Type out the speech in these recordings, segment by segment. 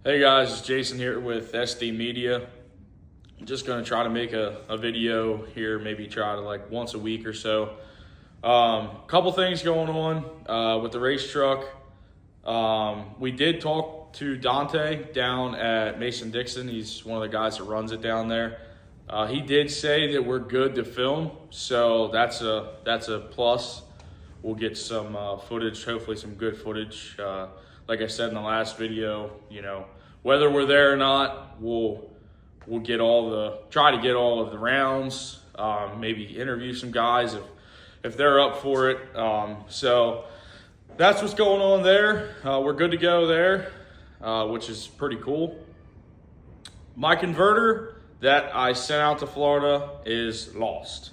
Hey guys, it's Jason here with SD Media. I'm just gonna try to make a video here, maybe try to like once a week or so. Couple things going on with the race truck. We did talk to Dante down at Mason-Dixon. He's one of the guys that runs it down there. He did say that we're good to film, so that's a plus. We'll get some footage, hopefully some good footage. Like I said in the last video, you know, whether we're there or not, we'll try to get all of the rounds. Maybe interview some guys if they're up for it. So that's what's going on there. We're good to go there, which is pretty cool. My converter that I sent out to Florida is lost.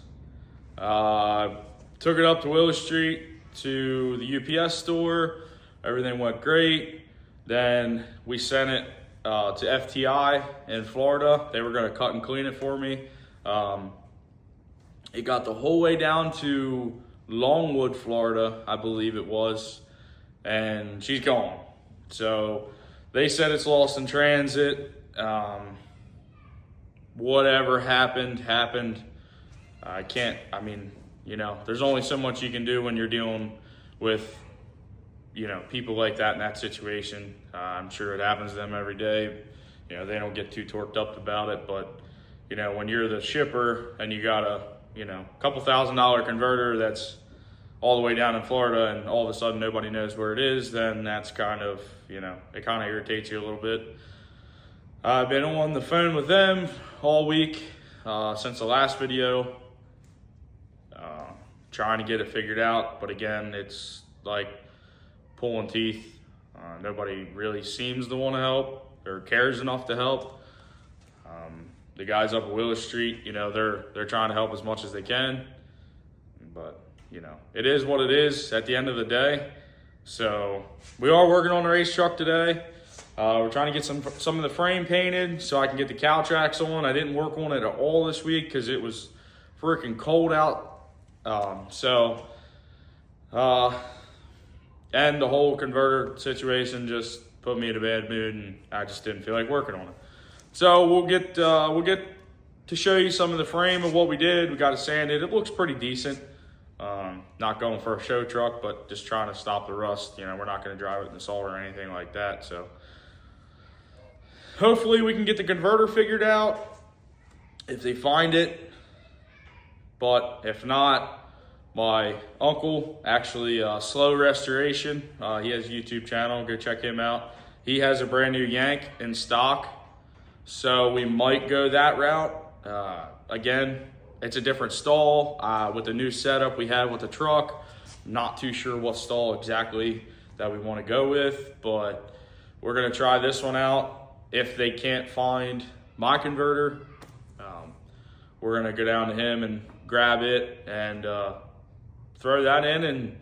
Took it up to Willow Street to the UPS store. Everything went great. Then we sent it to FTI in Florida. They were going to cut and clean it for me. It got the whole way down to Longwood, Florida, I believe it was, and she's gone. So they said it's lost in transit. Whatever happened. You know, there's only so much you can do when you're dealing with, you know, people like that in that situation. I'm sure it happens to them every day. You know, they don't get too torqued up about it, but, you know, when you're the shipper and you got a, you know, couple $1,000 converter that's all the way down in Florida and all of a sudden nobody knows where it is, then that's kind of, you know, it kind of irritates you a little bit. I've been on the phone with them all week since the last video, trying to get it figured out. But again, it's like pulling teeth. Nobody really seems to want to help or cares enough to help. The guys up at Willow Street, you know, they're trying to help as much as they can, but you know, it is what it is at the end of the day. So we are working on the race truck today. We're trying to get some of the frame painted so I can get the cow tracks on. I didn't work on it at all this week because it was freaking cold out. And the whole converter situation just put me in a bad mood, and I just didn't feel like working on it. So we'll get to show you some of the frame of what we did. We got it sanded. It looks pretty decent. Not going for a show truck, but just trying to stop the rust. You know, we're not going to drive it in the salt or anything like that. So hopefully we can get the converter figured out if they find it. But if not, my uncle, actually Slow Restoration, he has a YouTube channel, go check him out. He has a brand new Yank in stock, so we might go that route. Again, it's a different stall with the new setup we have with the truck. Not too sure what stall exactly that we want to go with, but we're gonna try this one out. If they can't find my converter, we're gonna go down to him and grab it and throw that in and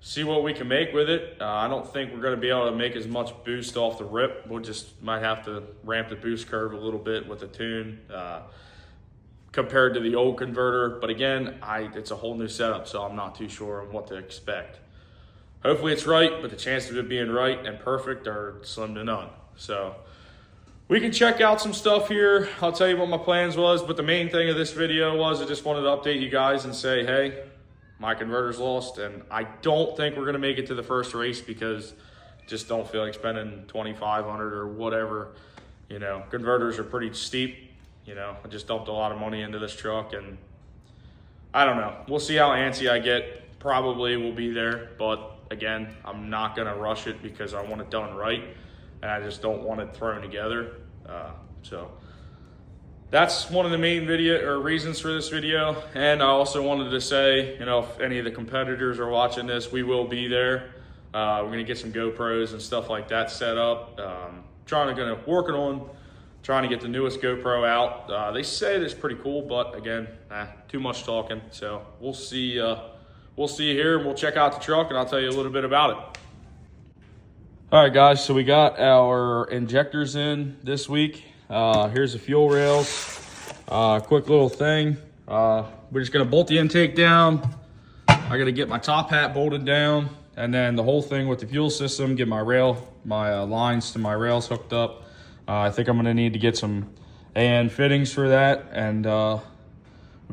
see what we can make with it. I don't think we're going to be able to make as much boost off the rip. We'll just might have to ramp the boost curve a little bit with the tune compared to the old converter. But again, it's a whole new setup, so I'm not too sure on what to expect. Hopefully it's right, but the chances of it being right and perfect are slim to none. So we can check out some stuff here. I'll tell you what my plans was, but the main thing of this video was I just wanted to update you guys and say, hey, my converter's lost, and I don't think we're gonna make it to the first race because just don't feel like spending $2,500 or whatever. You know, converters are pretty steep. You know, I just dumped a lot of money into this truck, and I don't know. We'll see how antsy I get. Probably will be there, but again, I'm not gonna rush it because I want it done right, and I just don't want it thrown together. So that's one of the main reasons for this video. And I also wanted to say, you know, if any of the competitors are watching this, we will be there. We're gonna get some GoPros and stuff like that set up. Working on trying to get the newest GoPro out. They say it's pretty cool, but again, too much talking. So we'll see. We'll see you here, and we'll check out the truck, and I'll tell you a little bit about it. All right, guys. So we got our injectors in this week. Here's the fuel rails. Quick little thing. We're just gonna bolt the intake down. I gotta get my top hat bolted down, and then the whole thing with the fuel system, get my lines to my rails hooked up. I think I'm gonna need to get some AN fittings for that, and we'll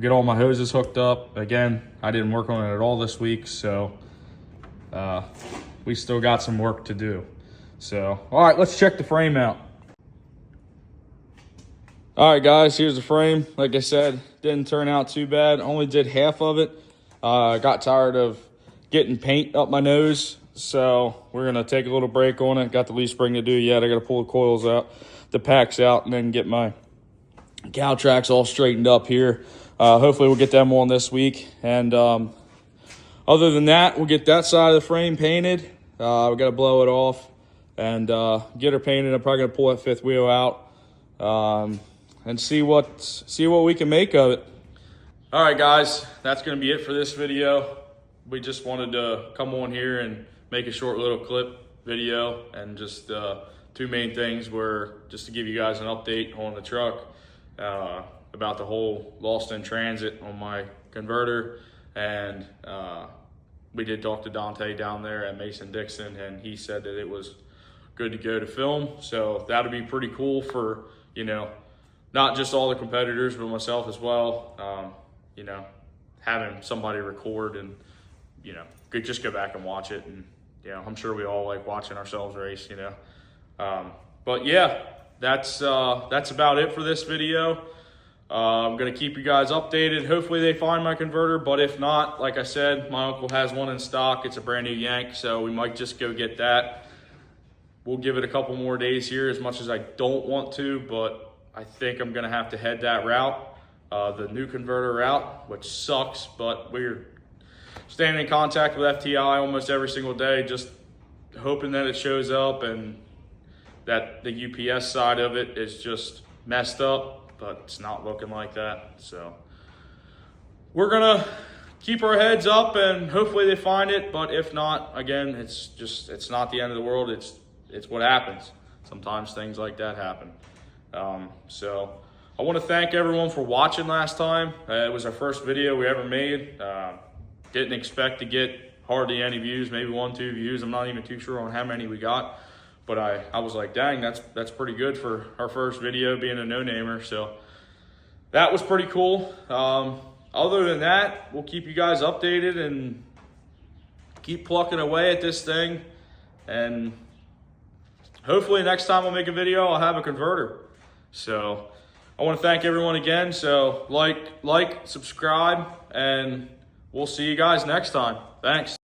get all my hoses hooked up. Again, I didn't work on it at all this week, so we still got some work to do. So, all right, let's check the frame out. All right, guys, here's the frame. Like I said, didn't turn out too bad. Only did half of it. Got tired of getting paint up my nose, so we're gonna take a little break on it. Got the leaf spring to do yet. I gotta pull the coils out, the packs out, and then get my cow tracks all straightened up here. Hopefully we'll get them on this week. And other than that, we'll get that side of the frame painted. We gotta blow it off and get her painted. I'm probably gonna pull that fifth wheel out and see what we can make of it. All right, guys, that's gonna be it for this video. We just wanted to come on here and make a short little clip video, and just two main things were just to give you guys an update on the truck, about the whole lost in transit on my converter, and we did talk to Dante down there at Mason-Dixon, and he said that it was good to go to film. So that'll be pretty cool for, you know, not just all the competitors, but myself as well. You know, having somebody record and, you know, could just go back and watch it. And, you know, I'm sure we all like watching ourselves race, you know. But yeah, that's about it for this video. I'm gonna keep you guys updated. Hopefully they find my converter, but if not, like I said, my uncle has one in stock. It's a brand new Yank, so we might just go get that. We'll give it a couple more days here, as much as I don't want to, but I think I'm gonna have to head that route, the new converter route, which sucks, but we're staying in contact with FTI almost every single day, just hoping that it shows up and that the UPS side of it is just messed up, but it's not looking like that. So we're gonna keep our heads up and hopefully they find it, but if not, again, it's not the end of the world. It's what happens. Sometimes things like that happen. So I want to thank everyone for watching last time. It was our first video we ever made. Didn't expect to get hardly any views, maybe 1-2 views. I'm not even too sure on how many we got, but I was like, dang, that's pretty good for our first video being a no-namer. So that was pretty cool. Other than that, we'll keep you guys updated and keep plucking away at this thing. And hopefully next time I'll make a video, I'll have a converter. So I want to thank everyone again. So like, subscribe, and we'll see you guys next time. Thanks.